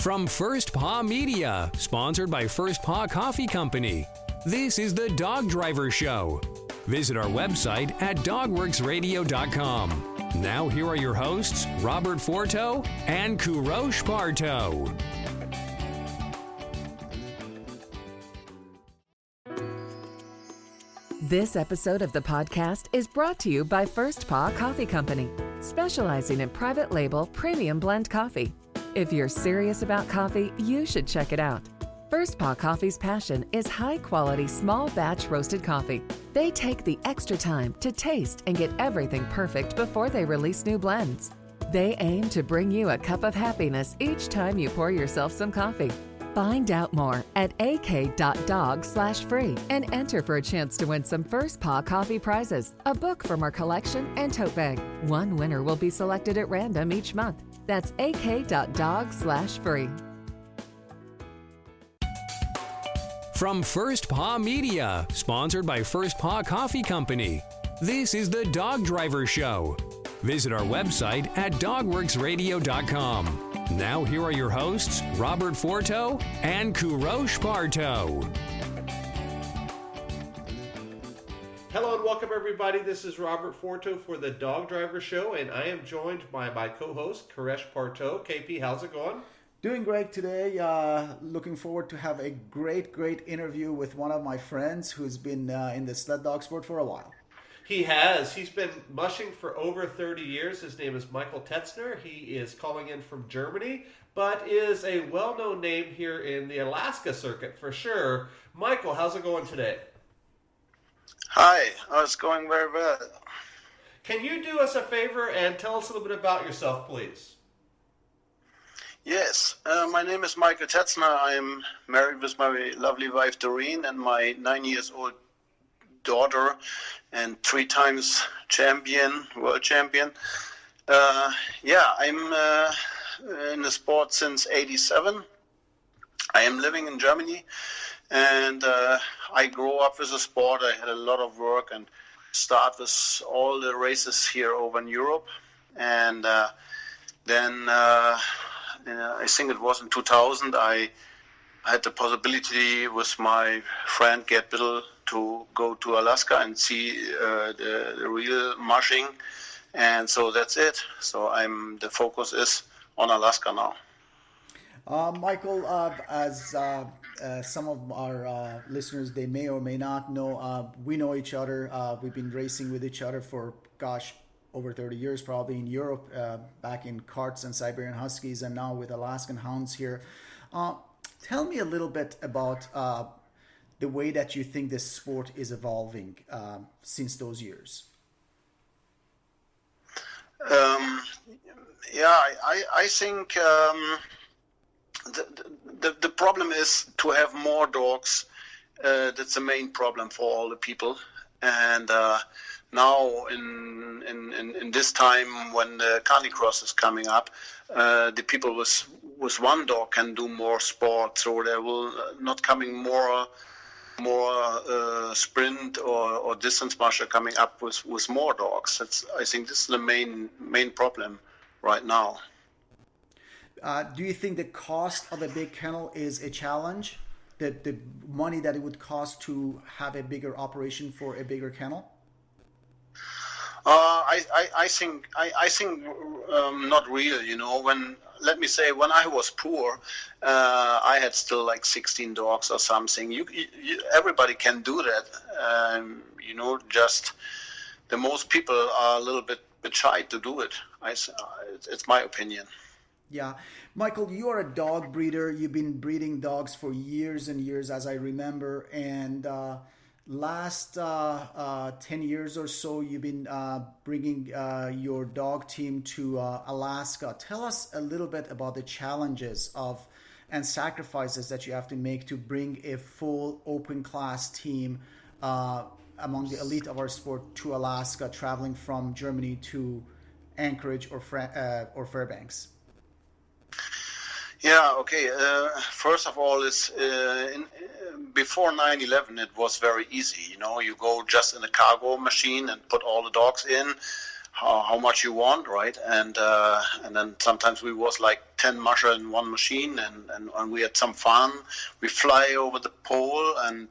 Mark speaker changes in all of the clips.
Speaker 1: From First Paw Media, sponsored by First Paw Coffee Company, this is the Dog Driver Show. Visit our website at dogworksradio.com. Now here are your hosts, Robert Forto and Parto.
Speaker 2: This episode of the podcast is brought to you by First Paw Coffee Company, specializing in private label premium blend coffee. If you're serious about coffee, you should check it out. First Paw Coffee's passion is high-quality, small-batch roasted coffee. They take the extra time to taste and get everything perfect before they release new blends. They aim to bring you a cup of happiness each time you pour yourself some coffee. Find out more at ak.dog/free and enter for a chance to win some First Paw Coffee prizes, a book from our collection, and tote bag. One winner will be selected at random each month. That's ak.dog/free.
Speaker 1: From First Paw Media, sponsored by First Paw Coffee Company, this is the Dog Driver Show. Visit our website at dogworksradio.com. Now here are your hosts, Robert Forto and Parto.
Speaker 3: Hello and welcome everybody. This is Robert Forto for the Dog Driver Show, and I am joined by my co-host, Parto. KP, how's it going?
Speaker 4: Doing great today. Looking forward to have a great interview with one of my friends who's been in the sled dog sport for a while.
Speaker 3: He has. He's been mushing for over 30 years. His name is Michael Tetzner. He is calling in from Germany, but is a well-known name here in the Alaska circuit for sure. Michael, how's it going today?
Speaker 5: Hi, it's going very well.
Speaker 3: Can you do us a favor and tell us a little bit about yourself, please?
Speaker 5: Yes, my name is Michael Tetzner. I am married with my lovely wife Doreen and my 9-year-old daughter, and 3 times world champion. I'm in the sport since '87. I am living in Germany, and I grew up with the sport. I had a lot of work and start with all the races here over in Europe, and then I think it was in 2000 I had the possibility with my friend Gerd Biddle to go to Alaska and see the real mushing, and so that's it. So the focus is on Alaska now.
Speaker 4: Michael, as some of our listeners, they may or may not know, we know each other. We've been racing with each other for, over 30 years, probably in Europe, back in carts and Siberian Huskies, and now with Alaskan Hounds here. Tell me a little bit about the way that you think this sport is evolving since those years.
Speaker 5: I think the problem is to have more dogs. That's the main problem for all the people. And now in this time when the Canicross is coming up, the people with one dog can do more sport. So there will not coming more sprint or distance musher coming up with more dogs. I think this is the main problem right now.
Speaker 4: Do you think the cost of a big kennel is a challenge? The money that it would cost to have a bigger operation for a bigger kennel?
Speaker 5: I think not real. You know, when I was poor, I had still like 16 dogs or something. Everybody can do that. Just the most people are a little bit shy to do it. It's my opinion.
Speaker 4: Yeah. Michael, you are a dog breeder. You've been breeding dogs for years and years, as I remember. And last 10 years or so, you've been bringing your dog team to Alaska. Tell us a little bit about the challenges and sacrifices that you have to make to bring a full open class team among the elite of our sport to Alaska, traveling from Germany to Anchorage or Fairbanks.
Speaker 5: Yeah, okay. First of all, before 9/11, it was very easy. You know, you go just in a cargo machine and put all the dogs in. how much you want, right? And then sometimes we was like 10 musher in one machine, and we had some fun. We fly over the pole, and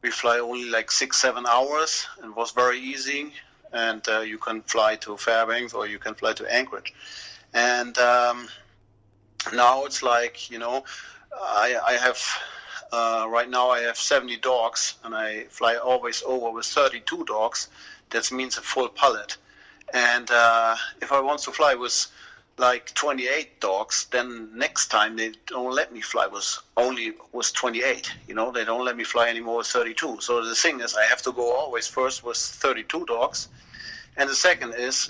Speaker 5: we fly only like 6-7 hours. It was very easy, and you can fly to Fairbanks or you can fly to Anchorage. And now it's like, I have right now I have 70 dogs, and I fly always over with 32 dogs. That means a full pallet. And if I want to fly with like 28 dogs, then next time they don't let me fly with 28. They don't let me fly anymore with 32. So the thing is, I have to go always first with 32 dogs, and the second is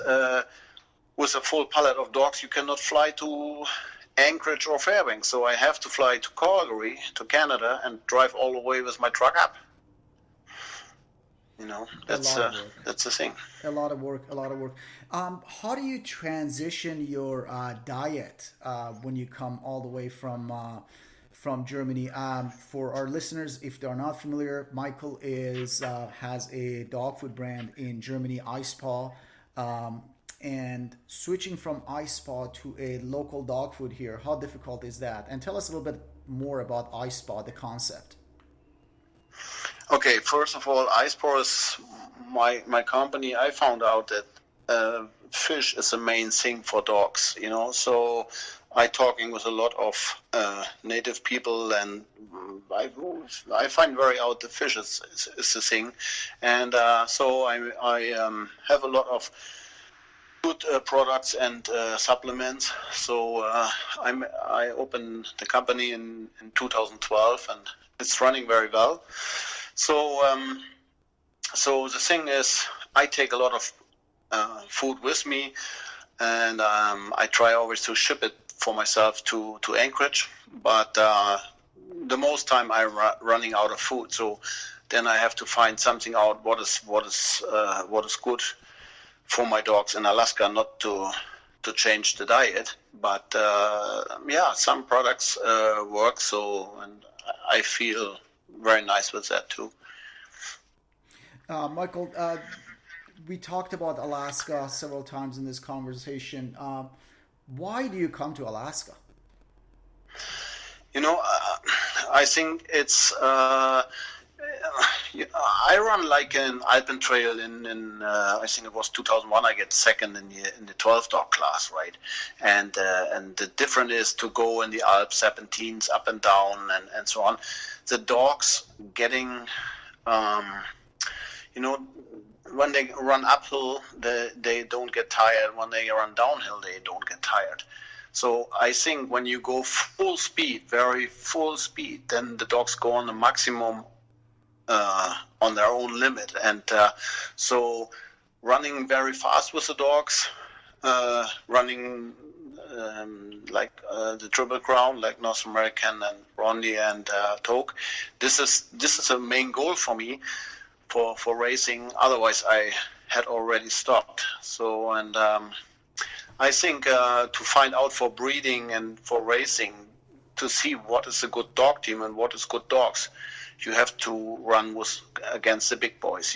Speaker 5: with a full pallet of dogs, you cannot fly to Anchorage or Fairbanks. So I have to fly to Calgary, to Canada, and drive all the way with my truck up. That's the thing.
Speaker 4: A lot of work. How do you transition your diet when you come all the way from Germany? For our listeners, if they're not familiar, Michael has a dog food brand in Germany, iSpa, and switching from iSpa to a local dog food here, how difficult is that? And tell us a little bit more about iSpa, the concept.
Speaker 5: Okay, first of all, iSpa is my company. I found out that fish is the main thing for dogs, so I talking with a lot of native people, and I find very out the fish is the thing, and so I have a lot of good products and supplements. So I opened the company in 2012, and it's running very well. So the thing is, I take a lot of food with me, and I try always to ship it for myself to Anchorage. But the most time I'm running out of food, so then I have to find something out what is good for my dogs in Alaska, not to change the diet. But some products work. So, and I feel very nice with that too.
Speaker 4: Michael, we talked about Alaska several times in this conversation. Why do you come to Alaska?
Speaker 5: I think it's I run like an Alpen trail in I think it was 2001. I get second in the 12 dog class, right? And the difference is to go in the Alps, serpentines up and down and so on. The dogs getting when they run uphill, they don't get tired. When they run downhill, they don't get tired. So I think when you go full speed, very full speed, then the dogs go on the maximum on their own limit. And so running very fast with the dogs, running like the Triple Crown, like North American and Rondy and Toke, this is a main goal for me for racing. Otherwise, I had already stopped. So, and I think to find out for breeding and for racing, to see what is a good dog team and what is good dogs, you have to run against the big boys,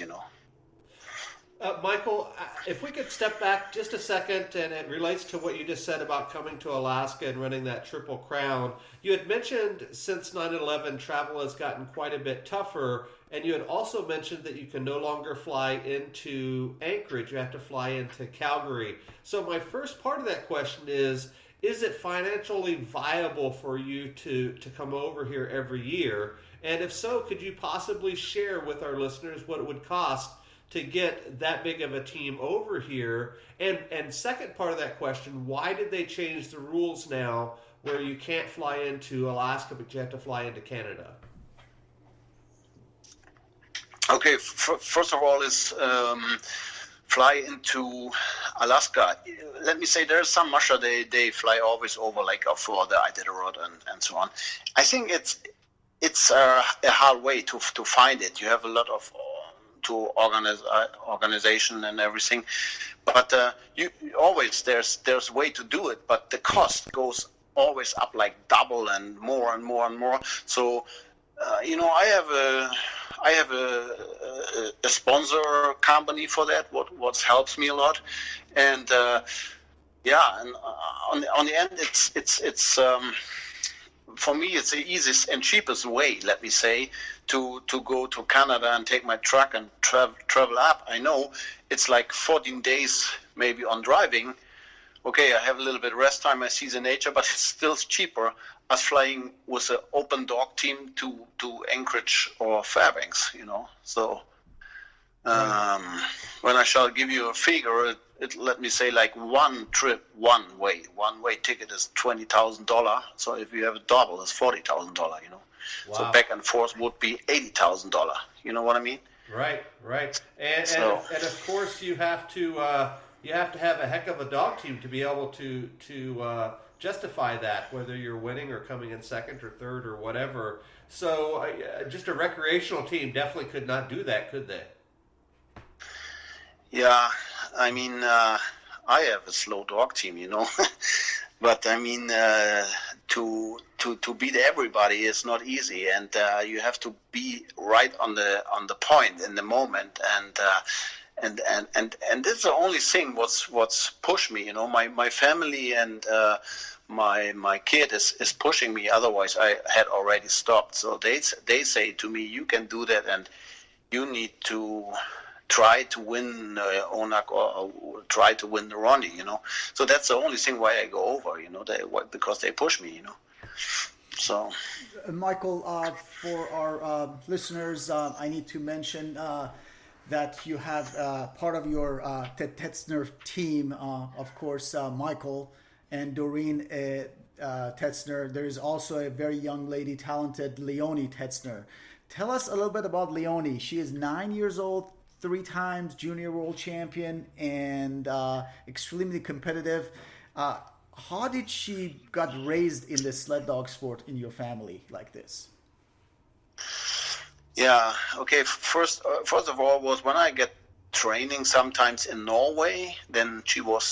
Speaker 3: Michael, if we could step back just a second, and it relates to what you just said about coming to Alaska and running that Triple Crown. You had mentioned since 9/11, travel has gotten quite a bit tougher, and you had also mentioned that you can no longer fly into Anchorage. You have to fly into Calgary. So my first part of that question is it financially viable for you to come over here every year? And if so, could you possibly share with our listeners what it would cost to get that big of a team over here? And second part of that question, why did they change the rules now where you can't fly into Alaska, but you have to fly into Canada?
Speaker 5: Okay, first of all is fly into Alaska. Let me say there's some musher, they fly always over, like for the Iditarod and so on. I think it's a hard way to find it. You have a lot of to organization and everything, but you always there's a way to do it, but the cost goes always up like double and more and more and more. So I have a sponsor company for that. What helps me a lot, and and on the end, it's for me, it's the easiest and cheapest way, let me say, to go to Canada and take my truck and travel up. I know it's like 14 days maybe on driving. Okay, I have a little bit of rest time, I see the nature, but it's still cheaper as flying with an open dog team to Anchorage or Fairbanks, So when I shall give you a figure, let me say like one trip, one way ticket is $20,000. So if you have a double, it's $40,000.
Speaker 3: Wow.
Speaker 5: So back and forth would be $80,000. You know what I mean?
Speaker 3: Right. And of course you have to have a heck of a dog team to be able to justify that, whether you're winning or coming in second or third or whatever. So just a recreational team definitely could not do that, could they?
Speaker 5: Yeah, I mean, I have a slow dog team, but I mean, to beat everybody is not easy, and you have to be right on the point in the moment, and this is the only thing what's pushed me, my family and my kid is pushing me. Otherwise, I had already stopped. So they say to me, you can do that, and you need to try to win Onak or try to win the Ronnie, So that's the only thing why I go over, because they push me, So,
Speaker 4: Michael, for our listeners, I need to mention that you have part of your Tetzner team, of course, Michael and Doreen Tetzner. There is also a very young lady, talented Leonie Tetzner. Tell us a little bit about Leonie. She is 9 years old, 3 times junior world champion, and extremely competitive. How did she got raised in the sled dog sport in your family like this?
Speaker 5: Yeah. Okay. First of all, was when I get training sometimes in Norway. Then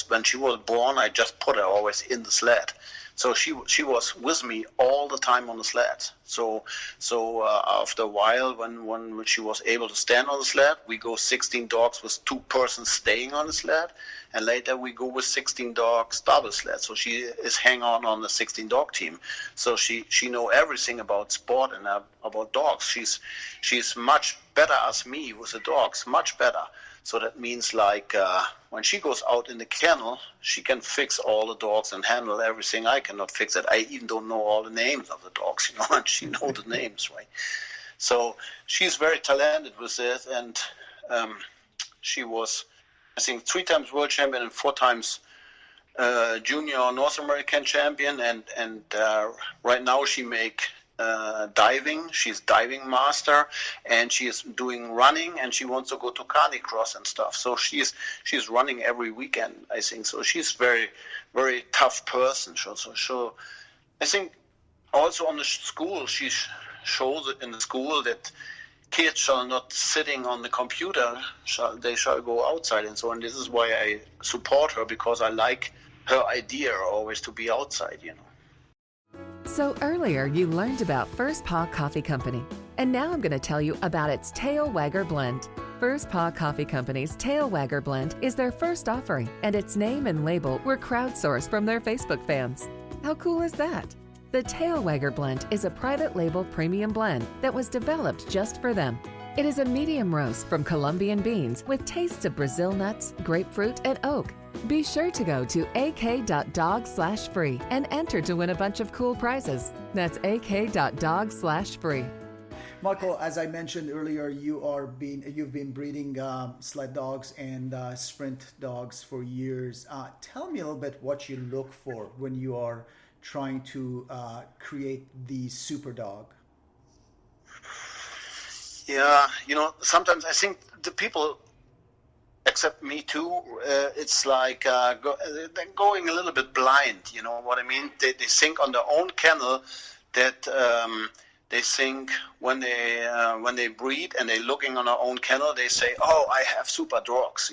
Speaker 5: when she was born, I just put her always in the sled. So she was with me all the time on the sled. So after a while, when she was able to stand on the sled, we go 16 dogs with 2 persons staying on the sled, and later we go with 16 dogs double sled. So she is hang on the 16 dog team. So she know everything about sport and about dogs. She's much better as me with the dogs, much better. So that means like when she goes out in the kennel, she can fix all the dogs and handle everything. I cannot fix it. I even don't know all the names of the dogs, and she knows the names, right? So she's very talented with this, and she was, I think, 3 times world champion and 4 times junior North American champion, and right now she make diving. She's diving master, and she is doing running, and she wants to go to Canicross and stuff. So she's running every weekend, I think. So she's very, very tough person. So I think also on the school, she shows it in the school that kids shall not sitting on the computer. They shall go outside and so on. This is why I support her, because I like her idea always to be outside,
Speaker 2: So earlier you learned about First Paw Coffee Company, and now I'm going to tell you about its Tail Wagger Blend. First Paw Coffee Company's Tail Wagger Blend is their first offering, and its name and label were crowdsourced from their Facebook fans. How cool is that? The Tail Wagger Blend is a private label premium blend that was developed just for them. It is a medium roast from Colombian beans with tastes of Brazil nuts, grapefruit, and oak. Be sure to go to ak.dog/free and enter to win a bunch of cool prizes. That's ak.dog/free.
Speaker 4: Michael, as I mentioned earlier, you've been breeding sled dogs and sprint dogs for years. Tell me a little bit what you look for when you are trying to create the super dog.
Speaker 5: Yeah, sometimes I think the people, except me too, it's like they're going a little bit blind, you know what I mean? They think on their own kennel that they think when they breed and they're looking on their own kennel, they say, oh, I have super dogs,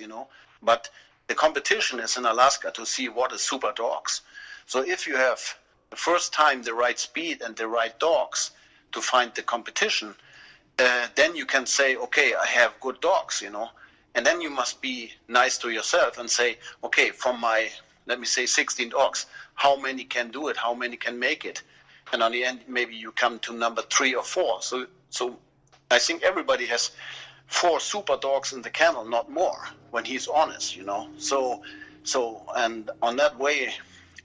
Speaker 5: But the competition is in Alaska to see what is super dogs. So if you have the first time the right speed and the right dogs, to find the competition, then you can say, okay, I have good dogs, and then you must be nice to yourself and say, okay, from my, let me say 16 dogs, how many can do it? How many can make it? And on the end, maybe you come to number 3 or 4. So I think everybody has 4 super dogs in the kennel, not more, when he's honest, So and on that way,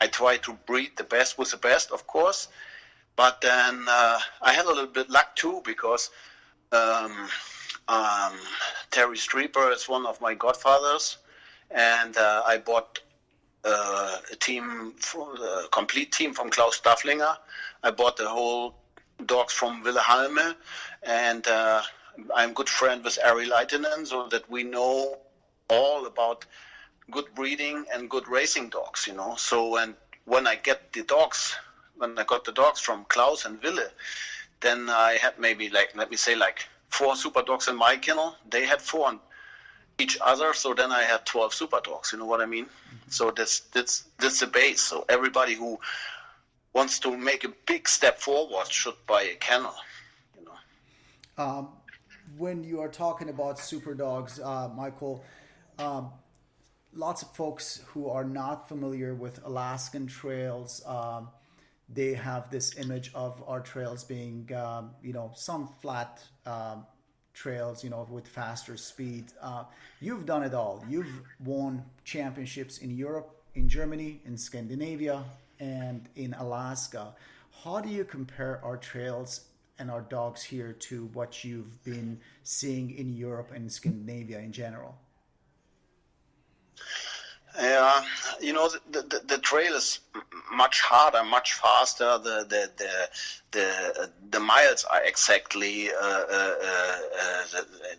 Speaker 5: I try to breed the best with the best, of course. But then I had a little bit luck too, because Terry Streeper is one of my godfathers, and I bought a team, a complete team from Klaus Stafflinger. I bought the whole dogs from Wilhelme, and I'm good friend with Ari Leitinen, so that we know all about good breeding and good racing dogs, So, and when I got the dogs from Klaus and Wille, then I had maybe let me say 4 super dogs in my kennel. They had 4 on each other, so then I had 12 super dogs. You know what I mean? Mm-hmm. So that's the base. So everybody who wants to make a big step forward should buy a kennel.
Speaker 4: When you are talking about super dogs, Michael, lots of folks who are not familiar with Alaskan trails, they have this image of our trails being, some flat trails, with faster speed. You've done it all. You've won championships in Europe, in Germany, in Scandinavia, and in Alaska. How do you compare our trails and our dogs here to what you've been seeing in Europe and Scandinavia in general?
Speaker 5: Yeah, the trail is much harder, much faster. The miles are exactly.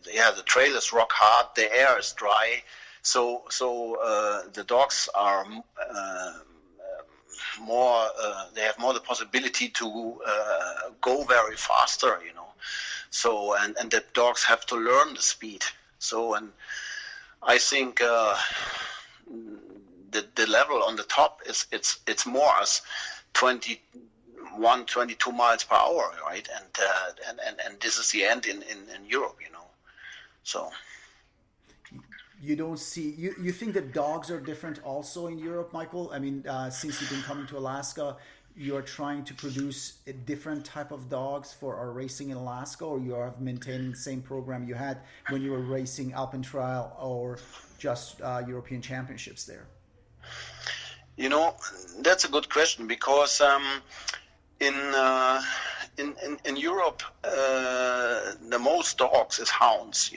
Speaker 5: The trail is rock hard. The air is dry, so the dogs are more. They have more the possibility to go very faster, So and the dogs have to learn the speed. So and I think. The level on the top it's more as 22 miles per hour, right? And this is the end in Europe, So
Speaker 4: you don't see you think that dogs are different also in Europe, Michael? I mean, since you've been coming to Alaska, you're trying to produce a different type of dogs for our racing in Alaska, or you are maintaining the same program you had when you were racing Alpine Trial or just European Championships there?
Speaker 5: That's a good question, because in Europe the most dogs is hounds,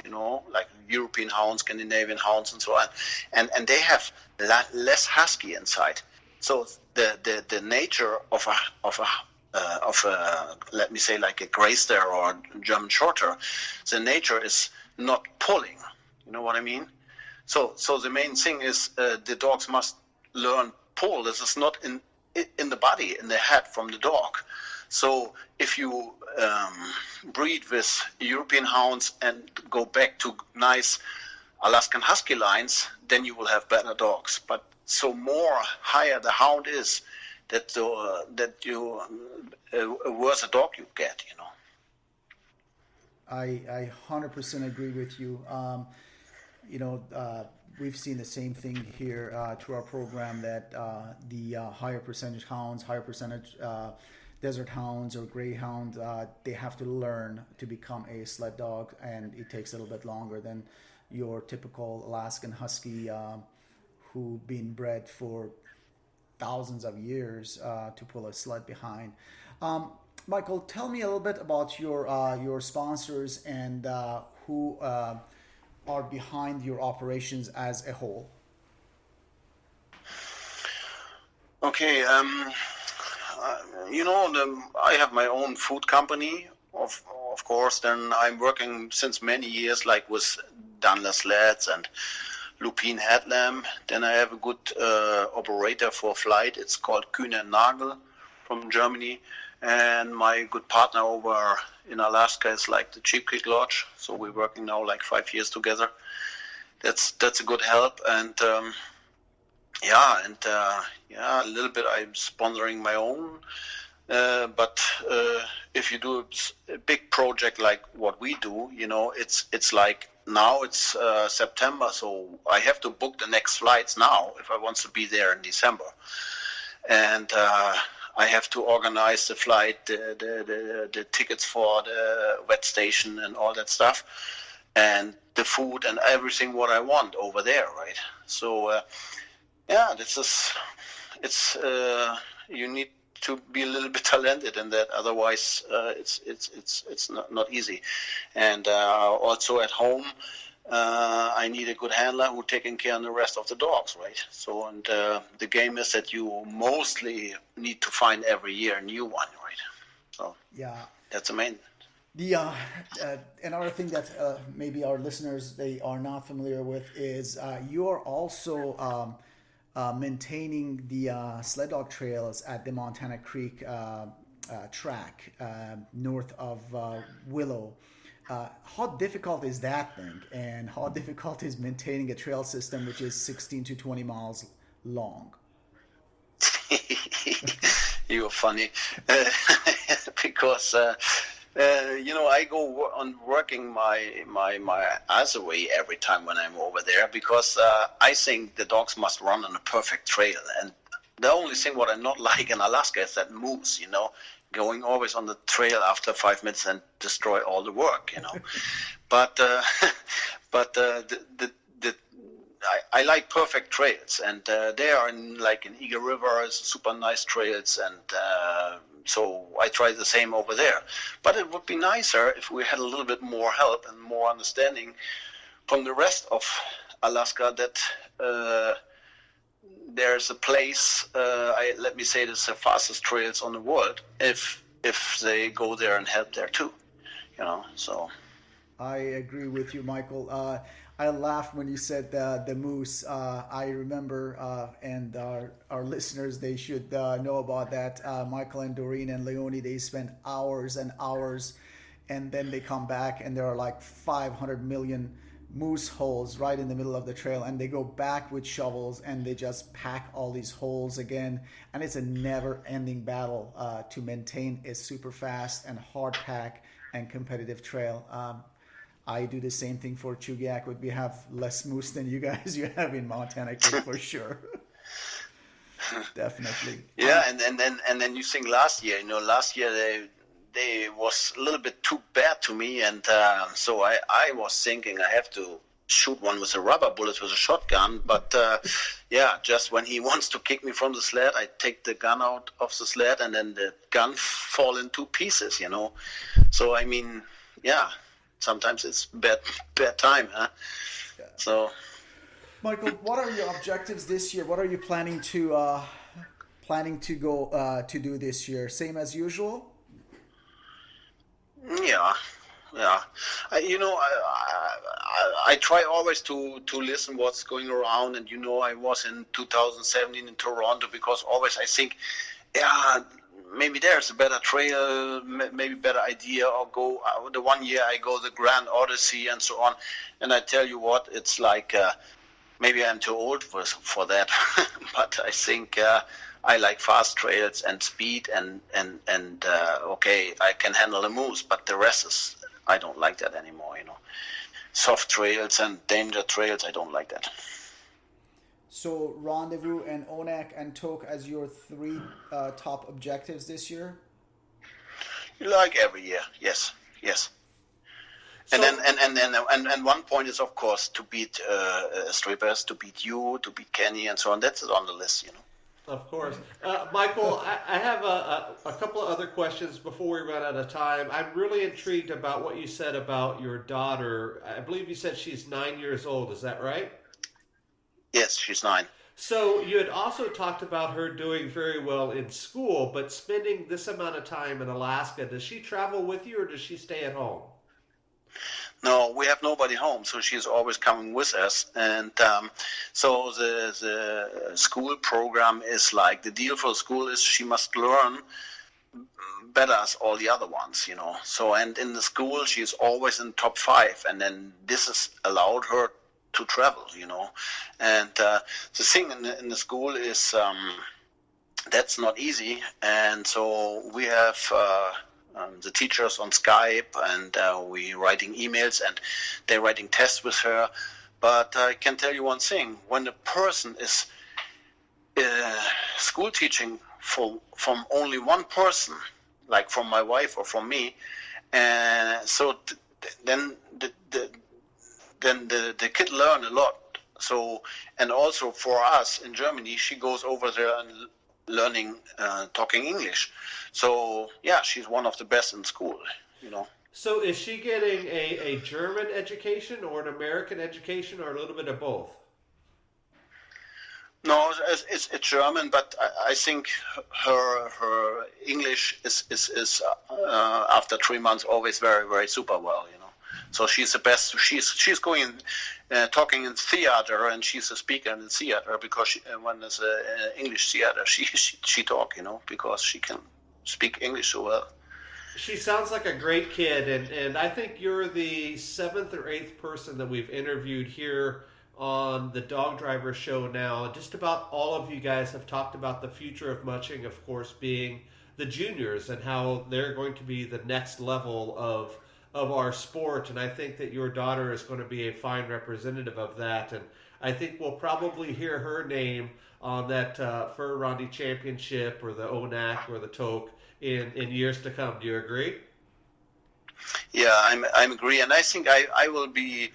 Speaker 5: like European hounds, Scandinavian hounds, and so on, and they have less husky inside. So the nature of a let me say like a Greyster or German Shorter, the nature is not pulling. You know what I mean? So the main thing is the dogs must learn pull. This is not in the body, in the head from the dog. So if you breed with European hounds and go back to nice Alaskan Husky lines, then you will have better dogs. But so more higher the hound is, that you a worse dog you get.
Speaker 4: I 100% agree with you. We've seen the same thing here through our program, that the higher percentage hounds, higher percentage desert hounds or greyhound, they have to learn to become a sled dog, and it takes a little bit longer than your typical Alaskan Husky who've been bred for thousands of years to pull a sled behind. Michael, tell me a little bit about your sponsors and who are behind your operations as a whole.
Speaker 5: Okay, I have my own food company, of course. Then I'm working since many years, like with Danler Sleds and Lupin Headlamp. Then I have a good operator for flight. It's called Kühne Nagel from Germany. And my good partner over in Alaska is like the Cheap Creek Lodge. So we're working now like 5 years together. That's a good help. And a little bit I'm sponsoring my own But if you do a big project like what we do, it's like now it's September, so I have to book the next flights now if I want to be there in December, and I have to organize the flight, the tickets for the wet station and all that stuff, and the food and everything what I want over there, right? So it's you need to be a little bit talented in that, otherwise it's not easy. And also at home, I need a good handler who taking care of the rest of the dogs, right? So, and the game is that you mostly need to find every year a new one, right? So
Speaker 4: Yeah.
Speaker 5: that's the main.
Speaker 4: The another thing that maybe our listeners they are not familiar with is you are also maintaining the sled dog trails at the Montana Creek track north of Willow. How difficult is that thing, and how difficult is maintaining a trail system which is 16 to 20 miles long?
Speaker 5: You're funny because I go on working my ass away every time when I'm over there, because I think the dogs must run on a perfect trail, and the only thing what I not like in Alaska is that moose, going always on the trail after 5 minutes and destroy all the work, But I like perfect trails, and they are in Eagle River, super nice trails, and so I try the same over there. But it would be nicer if we had a little bit more help and more understanding from the rest of Alaska that there's a place, let me say this, the fastest trails on the world, if they go there and help there too, so.
Speaker 4: I agree with you, Michael. I laughed when you said the moose. I remember, and our listeners, they should know about that. Michael and Doreen and Leonie, they spend hours and hours, and then they come back, and there are like 500 million moose holes right in the middle of the trail, and they go back with shovels, and they just pack all these holes again, and it's a never-ending battle to maintain a super fast and hard pack and competitive trail. I do the same thing for Chugiak, but we have less moose than you guys you have in Montana Creek for sure. Definitely.
Speaker 5: Yeah, and then you think last year they was a little bit too bad to me, and so I was thinking I have to shoot one with a rubber bullet with a shotgun, but just when he wants to kick me from the sled, I take the gun out of the sled, and then the gun fall in two pieces, So I mean, sometimes it's bad time, huh?
Speaker 4: Yeah.
Speaker 5: So,
Speaker 4: Michael, what are your objectives this year? What are you planning to go to do this year? Same as usual?
Speaker 5: Yeah. I try always to listen what's going around, and I was in 2017 in Toronto, because always I think, maybe there's a better trail, maybe better idea, or go. The one year I go the Grand Odyssey and so on, and I tell you what, it's like maybe I'm too old for that, but I think I like fast trails and speed, and okay, I can handle a moose, but the rest is I don't like that anymore. Soft trails and danger trails, I don't like that.
Speaker 4: So Rendezvous and Onak and Tok as your three top objectives this year?
Speaker 5: Like every year, yes.
Speaker 3: So,
Speaker 5: and one point is, of course, to beat strippers, to beat you, to beat Kenny, and so on. That's on the list,
Speaker 3: Of course. Michael, I have a couple of other questions before we run out of time. I'm really intrigued about what you said about your daughter. I believe you said she's 9 years old. Is that right?
Speaker 5: Yes, she's 9.
Speaker 3: So you had also talked about her doing very well in school, but spending this amount of time in Alaska, does she travel with you or does she stay at home?
Speaker 5: No, we have nobody home, so she's always coming with us. And so the school program is like, the deal for school is she must learn better as all the other ones, So, and in the school, she's always in top 5, and then this has allowed her to travel, And the thing in the school is that's not easy. And so we have the teachers on Skype, and we writing emails, and they're writing tests with her. But I can tell you one thing: when a person is school teaching from only one person, like from my wife or from me, then the kid learn a lot. So, and also for us in Germany, she goes over there and learning talking English. So yeah, she's one of the best in school, you know.
Speaker 3: So is she getting a German education or an American education, or a little bit of both?
Speaker 5: No, it's German, but I think her English is after 3 months always very, very super well, you know. So she's the best. She's going talking in theater, and she's a speaker in theater, because when there's an English theater, she talk, you know, because she can speak English so well.
Speaker 3: She sounds like a great kid, and I think you're the 7th or 8th person that we've interviewed here on the Dog Driver Show now. Just about all of you guys have talked about the future of mushing, of course, being the juniors, and how they're going to be the next level of our sport. And I think that your daughter is going to be a fine representative of that. And I think we'll probably hear her name on that Fur Rondy Championship or the ONAC or the TOC in years to come. Do you agree?
Speaker 5: Yeah, I'm agree, and I think I will be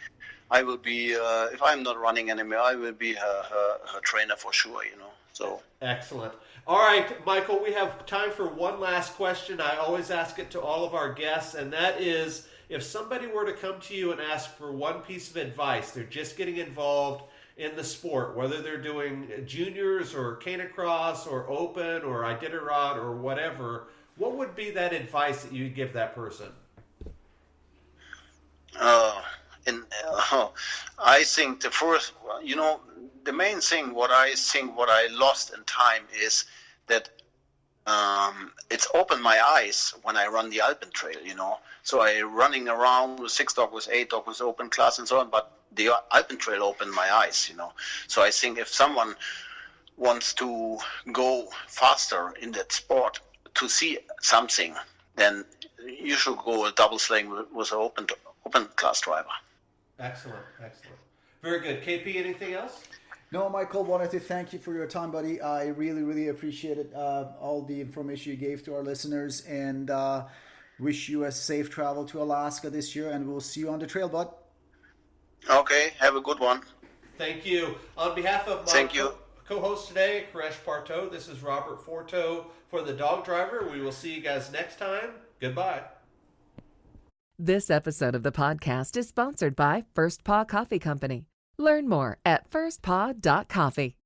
Speaker 5: if I'm not running anymore, I will be her trainer for sure, you know. So
Speaker 3: excellent. All right, Michael, we have time for one last question. I always ask it to all of our guests, and that is, if somebody were to come to you and ask for one piece of advice, they're just getting involved in the sport, whether they're doing juniors or canicross or open or Iditarod or whatever, what would be that advice that you'd give that person?
Speaker 5: I think the first, you know, the main thing what I lost in time is that it's opened my eyes when I run the Alpen Trail, you know. So I running around with 6 dog, with 8 dog, with open class and so on, but the Alpen Trail opened my eyes, you know. So I think if someone wants to go faster in that sport to see something, then you should go a double sling with an open class driver.
Speaker 3: Excellent. Very good. KP, anything else?
Speaker 4: No, Michael, wanted to thank you for your time, buddy. I really, really appreciated all the information you gave to our listeners, and wish you a safe travel to Alaska this year, and we'll see you on the trail, bud.
Speaker 5: Okay, have a good one.
Speaker 3: Thank you. On behalf of my co-host today, Koresh Parto, this is Robert Forto for The Dog Driver. We will see you guys next time. Goodbye.
Speaker 2: This episode of the podcast is sponsored by First Paw Coffee Company. Learn more at firstpaw.coffee.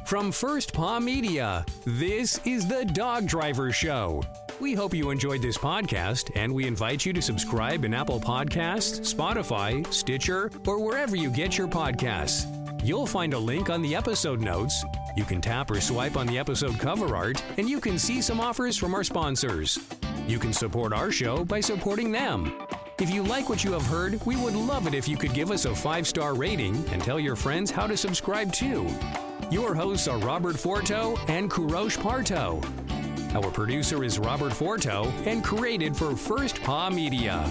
Speaker 1: From First Paw Media, this is the Dog Driver Show. We hope you enjoyed this podcast, and we invite you to subscribe in Apple Podcasts, Spotify, Stitcher, or wherever you get your podcasts. You'll find a link on the episode notes. You can tap or swipe on the episode cover art, and you can see some offers from our sponsors. You can support our show by supporting them. If you like what you have heard, we would love it if you could give us a 5-star rating and tell your friends how to subscribe too. Your hosts are Robert Forto and Koresh Parto. Our producer is Robert Forto and created for First Paw Media.